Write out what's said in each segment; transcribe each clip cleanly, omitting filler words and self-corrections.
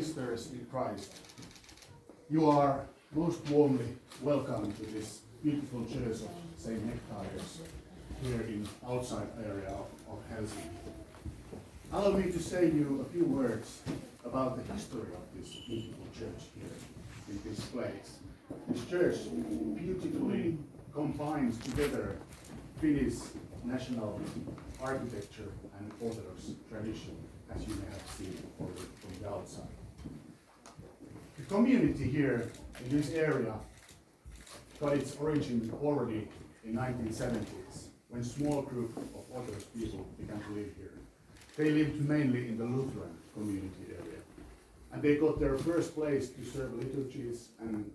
sisters in Christ, you are most warmly welcome to this beautiful church of St. Nectarios here in outside area of Helsinki. Allow me to say you a few words about the history of this beautiful church here in this place. This church beautifully combines together Finnish national architecture and Orthodox tradition, as you may have seen already from the outside. The community here in this area got its origin already in 1970s, when a small group of Orthodox people began to live here. They lived mainly in the Lutheran community area. And they got their first place to serve liturgies and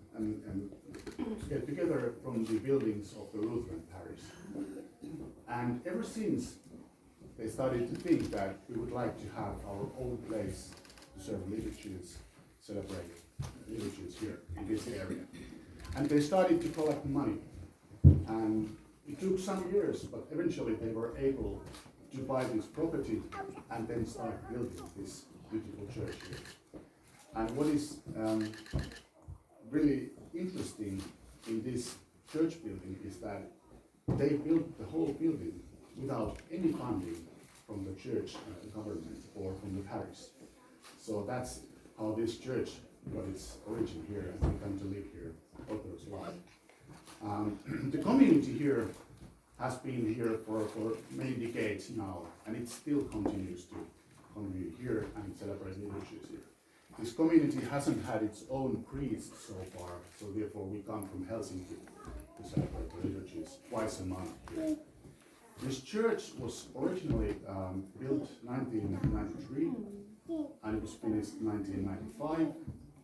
to get together from the buildings of the Lutheran parish. And ever since, they started to think that we would like to have our own place to serve liturgies, celebrate liturgies here in this area. And they started to collect money. And it took some years, but eventually they were able to buy this property and then start building this beautiful church here. And what is really interesting in this church building is that they built the whole building without any funding from the church government or from the parish. So that's how this church got its origin here and began to live here, Orthodox life. The community here has been here for many decades now, and it still continues to continue here and celebrate liturgies here. This community hasn't had its own priest so far, so therefore we come from Helsinki to celebrate the liturgies twice a month here. This church was originally built 1993, and it was finished 1995,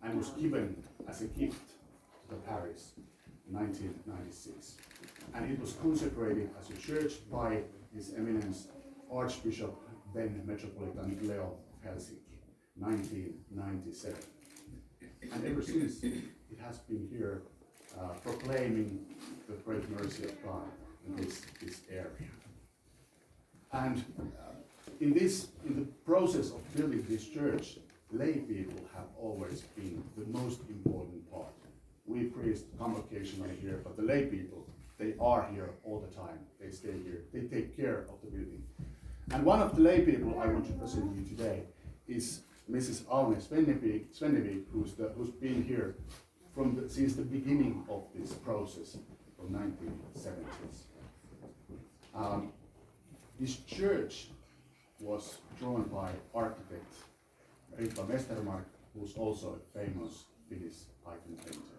and was given as a gift to the parish in 1996. And it was consecrated as a church by His Eminence Archbishop then Metropolitan Leo Helsinki, 1997. And ever since, it has been here proclaiming the great mercy of God in this area. And in the process of building this church, lay people have always been the most important part. We priests come occasionally here, but the lay people, they are here all the time. They stay here. They take care of the building. And one of the lay people I want to present you today is Mrs. Aune Svennevik, who's been here since the beginning of this process from 1970s. This church was drawn by architect Riikka Westermark, who's also a famous Finnish icon painter.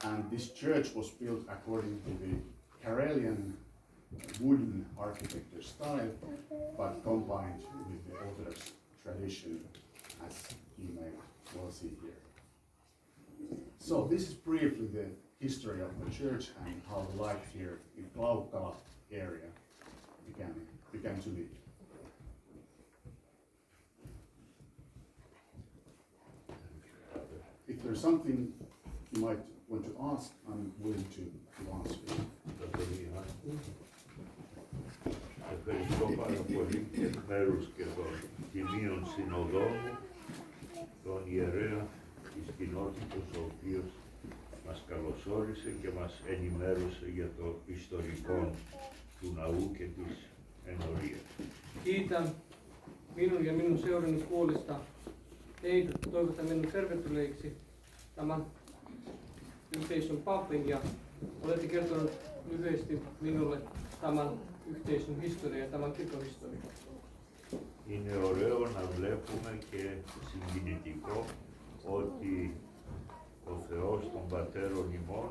And this church was built according to the Karelian wooden architecture style, but combined with the Orthodox tradition, as you may well see here. So this is briefly the history of the church and how the life here in Klaukkala area began to live. If there's something you might want to ask, I'm willing to answer. Ευχαριστώ πάρα πολύ εκ μέρους και των τιμίων συνοδών μου, τον ιερέα της κοινότητας, ο οποίος μας καλωσόρισε και μας ενημέρωσε για το ιστορικό του ναού και της ενορίας. Kiitän minun ja minun seurani puolesta teitä, toivotan minun tervetulleeksi tämän yhteisön papin ja olette kertonut lyhyesti minulle tämän yhteisön historia ja tämän kirkon historia. Είναι ωραίο να βλέπουμε και συγκινητικό ότι ο Θεός των Πατέρων ημών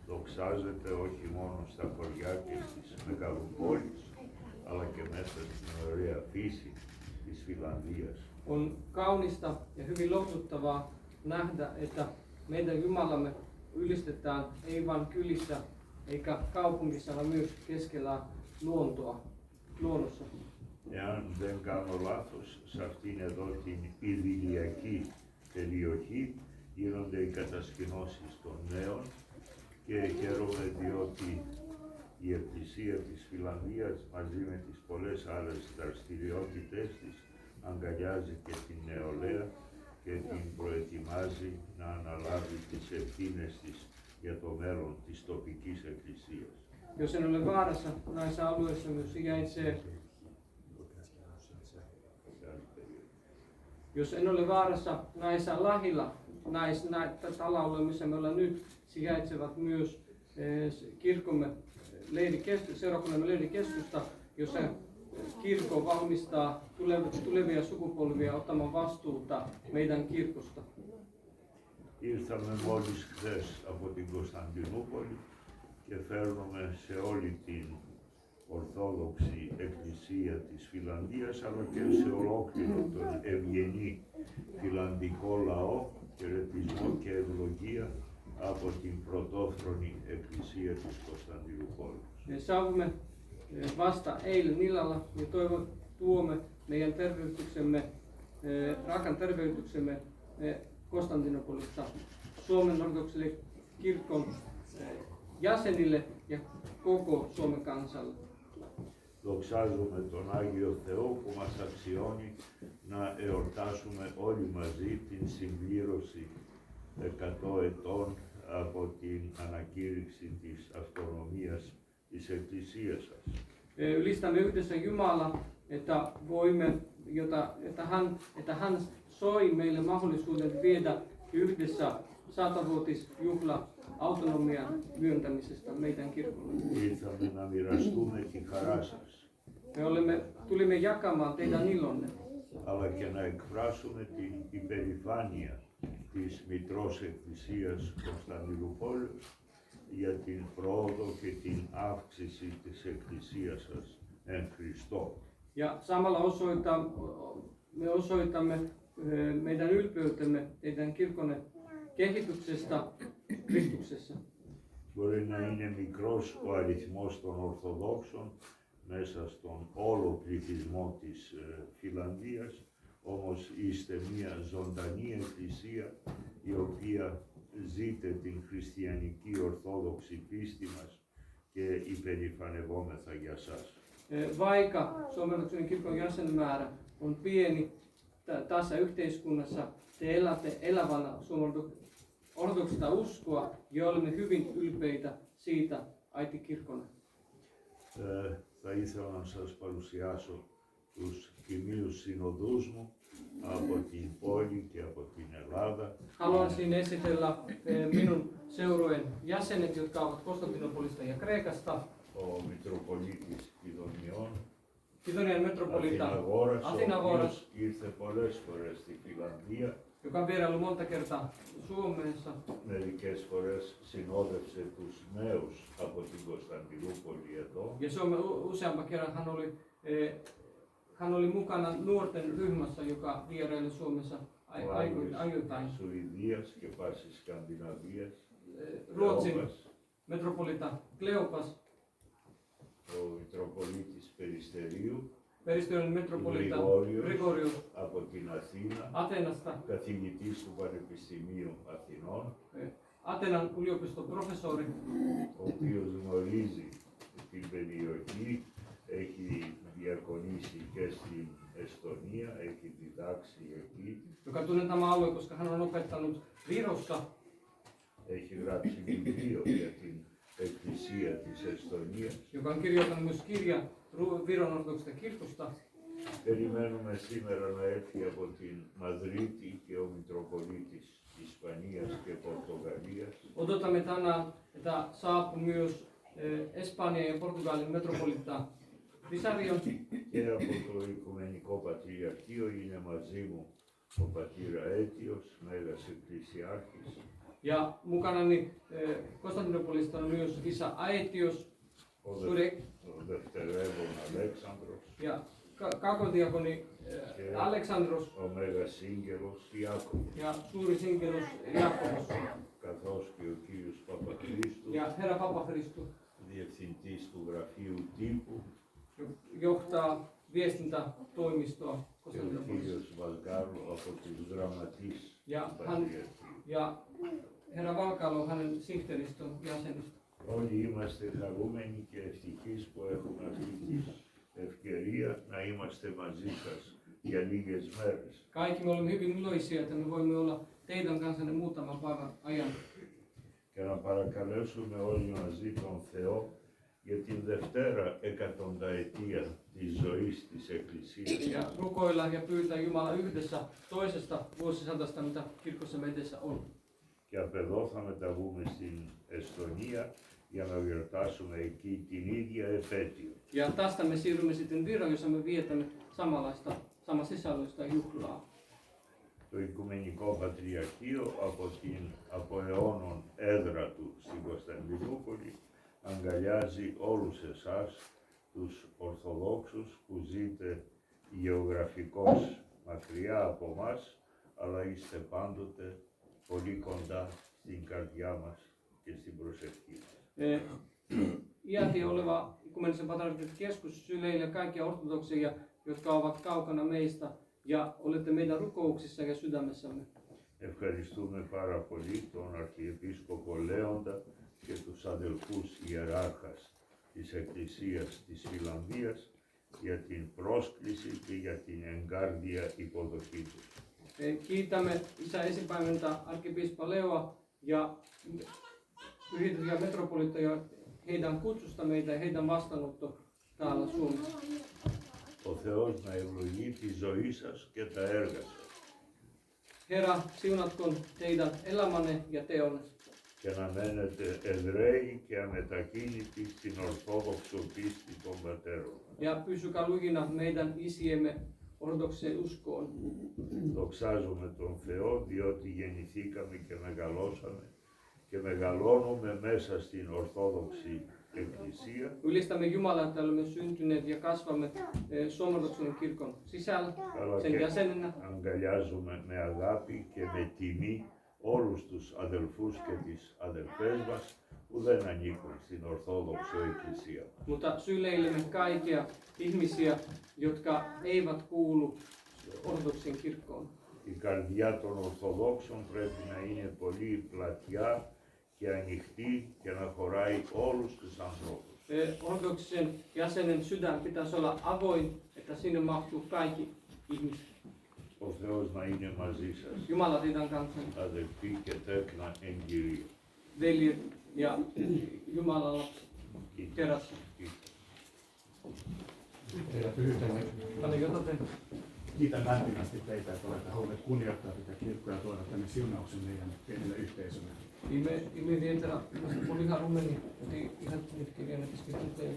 δοξάζεται όχι μόνο στα χωριά και στις μεγαλοπόλεις, αλλά και μέσα στην ωραία φύση της Φιλανδίας. On kaunista ja hyvin lohduttavaa nähdä, että meidän Jumalamme ylistetään ei vain kylissä eikä kaupungissa, vaan myös keskellä luonnossa. Εάν δεν κάνω λάθος, σε αυτήν εδώ την ιδηλιακή περιοχή γίνονται οι κατασκηνώσεις των νέων και χαίρομαι διότι η Εκκλησία της Φιλανδίας μαζί με τις πολλές άλλες δραστηριότητες της αγκαλιάζει και την νεολαία και την προετοιμάζει να αναλάβει τις ευθύνες της για το μέλλον της τοπικής εκκλησίας. Jos en ole vaarassa näissä alueissa, myös sijaitsee. Jos en ole vaarassa näissä lähellä, tällä alueella, missä me ollaan nyt, sijaitsevat myös kirkkomme seurakunnamme leirikeskusta, jossa kirkko valmistaa tulevia sukupolvia ottamaan vastuuta meidän kirkosta. Ήρθαμε μόλις χθες από την Κωνσταντινούπολη και φέρνουμε σε όλη την Ορθόδοξη Εκκλησία της Φινλανδίας αλλά και σε ολόκληρο τον ευγενή φιλανδικό λαό χαιρετισμό και ευλογία από την πρωτόφρονη Εκκλησία της Κωνσταντινούπολης. Saavumme vasta eilen illalla ja tuomme meidän tervehdyksemme, raakan tervehdyksemme Konstantinopolista Suomen ortodoksille kirkon jäsenille ja koko Suomen kansalle. Δοξάζουμε τον Άγιο Θεό που μας αξιώνει να εορτάσουμε όλοι μαζί την συμπλήρωση 100 ετών από την ανακήρυξη της αυτονομίας της Εκκλησίας σας. Ylistämme yhdessä Jumalaa, että hän soi meille mahdollisuuden viedä yhdessä 100-vuotisjuhla autonomian myöntämisestä meidän kirkolle. Ήρθαμε να μοιραστούμε τη χαρά σας. Tulimme jakamaan teidän ilonne. Αλλά και να εκφράσουμε την υπερηφάνεια της Μητρός Εκκλησίας Κωνσταντινούπολης για την πρόοδο και την αύξηση της Εκκλησίας σας εν Χριστώ. Ja samalla me osoitamme meidän ylpeytemme teidän kirkkonne kehityksestä Kristuksessa. Μπορεί να είναι μικρός ο αριθμός των Ορθοδόξων μέσα στον όλο πληθυσμό της Φινλανδίας, όμως είστε μια ζωντανή εκκλησία η οποία ζείτε την χριστιανική ορθόδοξη πίστη μας και υπερηφανευόμεθα για σας. Vaikka Suomen kirkon jäsenmäärä on pieni tässä yhteiskunnassa, te elätte elävänä Suomen ortodoksista uskoa ja olemme hyvin ylpeitä siitä äitikirkkona. Θα ήθελα να σας παρουσιάσω τους κοιμίους συνοδούς μου από την πόλη και από την Ελλάδα. Haluaisin esitellä minun seurueen jäsenet, jotka ovat Konstantinopolista ja Kreikasta. Ο Μητροπολίτης Ιδονιών, Ιδονιan metropolita Αθηναγόρας, ο Athinagoras, οποίος ήρθε πολλές φορές στη Φιλανδία. joka on vieraillut monta kertaa Suomessa. Μερικές φορές συνόδευσε τους νέους από την Κωνσταντινούπολη εδώ. Ja useamman kerran hän oli mukana nuorten ryhmässä, joka vieraili Suomessa ajoittain. Σουηδίας και πάσης Σκανδιναβίας. Ruotsin metropolita Kleopas, ο Μητροπολίτης Περιστερίου. Peristöön metropolita Grigorios από την Αθήνα, Athenasta, καθηγητής του Πανεπιστημίου Αθηνών, Athenan yliopiston professori, ο οποίος γνωρίζει την περιοχή, έχει διακονήσει και στην Εστονία, έχει διδάξει εκεί. joka tunnen tämän alueen, koska hän on opettanut Virossa. Έχει γράψει βιβλίο για την Εκκλησία της Εστονίας. Joka on kirjoittanut myös kirjan Viron ortodoksista kirkosta. Περιμένουμε σήμερα να έρθει από την Μαδρίτη και ο Μητροπολίτης Ισπανίας και Πορτογαλίας. Odotamme tänään, että saapuu myös Espanjan ja Portugalin metropolita Visario. Και από το Οικουμενικό Πατριαρχείο είναι μαζί μου ο πατήρ Αίτιος, Μέγας Εκκλησιάρχης. Ja mukanani Konstantinopolista on myös isä Aetios, ο δευτερεύων Αλέξανδρος, ja kaakodiakoni Aleksandros ο Μέγας Σύγγελος Ιάκωβος, ja suuri sinkelos Jaakobos καθώς και ο κύριος Παπαχρήστου, ja herra Papahristu, διευθυντής του γραφείου τύπου, johtaa viestintätoimistoa και ο Konstantinopolissa. κύριος Βαλκάρου από τους γραμματείς του Πατριαρχείου. Ja herra Valkalo on hänen sihteeriston jäsenistä. Όλοι είμαστε χαρούμενοι και ευτυχείς που έχουμε αυτή την ευκαιρία να είμαστε μαζί σας για λίγες μέρες. Kaikki me olemme hyvin iloisia, että me voimme olla teidän kanssanne muutaman päivän ajan. Και να παρακαλέσουμε όλοι μαζί τον Θεό για την δευτέρα εκατονταετία της ζωής της Εκκλησίας. Ja rukoilla ja pyytää Jumala yhdessä toisesta vuosisadasta, mitä kirkossa edessä on. Και απ' εδώ θα μεταβούμε στην Εστονία για να γιορτάσουμε εκεί την ίδια επέτειο. Ja tästä me siirrymme sitten Viroon, jossa me vietämme samasisällöistä juhlaa. Το Οικουμενικό Πατριαρχείο από αιώνων έδρα του στην Κωνσταντινούπολη αγκαλιάζει όλους εσάς, τους Ορθοδόξους που ζείτε γεωγραφικώς μακριά από μας, αλλά είστε πάντοτε πολύ κοντά στην καρδιά μας και στην προσευχή μας. Iäti oleva Ikumenisen Patriarkin keskus syleillä kaikkia ortodokseja, jotka ovat kaukana meistä, ja olette meidän rukouksissa ja sydämessämme. Ευχαριστούμε πάρα πολύ τον Αρχιεπίσκοπο Λέοντα και τους αδελφούς ιεράρχας της Εκκλησίας της Φινλανδίας για την πρόσκληση και για την εγκάρδια υποδοχή τους. Kiitämme Isä Esipäiväntä arkkipiispa Leoa ja pyhitettyjä metropolittoja heidän kutsusta meitä ja heidän vastaanotto täällä Suomessa. Ο Θεός να ευλογεί τη ζωή σας και τα έργα σας. Herra, siunatkoon teidän elämänne ja teonne. Και να μένετε εδραίοι και αμετακίνητοι στην Ορθόδοξο πίστη των πατέρων. Ja pysykää lujina meidän isiemme ortodokseen uskoon. Δοξάζουμε τον Θεό διότι γεννηθήκαμε και μεγαλώσαμε και μεγαλώνουμε μέσα στην Ορθόδοξη Εκκλησία. Ylistämme Jumalaa, että olemme syntyneet ja kasvamme Suomen kirkon sisällä, sen jäsenenä. Αγκαλιάζουμε με αγάπη και με τιμή όλους τους αδελφούς και τις αδελφές μας που δεν ανήκουν στην Ορθόδοξο Εκκλησία. Mutta syleilemme kaikkia ihmisiä, jotka eivät kuulu ortodoksin kirkkoon. Η καρδιά των Ορθοδόξων πρέπει να είναι πολύ πλατιά και ανοιχτή και να χωράει όλους τους ανθρώπους. Ortodoksen jäsenen sydän pitäisi olla avoin, että sinne mahtuu kaikki ihmiset. Ο Θεός να είναι μαζί σας. Jumala teidän kanssanne, Αδελφοί και τέκνα εν Κυρίω. veljet ja Jumalan lapset perässä. Teidän pyhyytenne, Pane jotain. kiitän lämpimästi teitä, että olette halunneet kunnioittaa tätä kirkkoa ja tuoda tänne siunauksen meidän pienelle yhteisölle. Ime vieterä poliha rumeni, oli ihan kirjana piskettyä,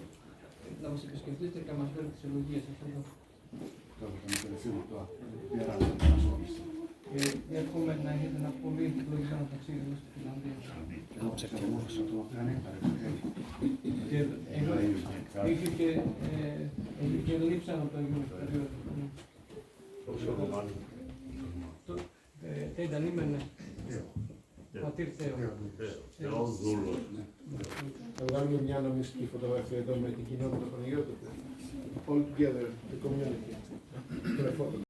tämmöisen piskettyä käymään vertisellä Jeesuksen. Toivotan teille siunattua vierailua Suomessa. Ja kun mennään näihin tänä poliihin, tuli sanotaan siirrymästä Finlandiassa. Lapset on muodossa tuo Nektarios Ei kiellä lipsanoton Nektarios. Teidän nimenne? Θεός δούλος. Θα βγάλουμε μια αναμνηστική φωτογραφία εδώ με την κοινότητα των Αγιώτων. All together, the community.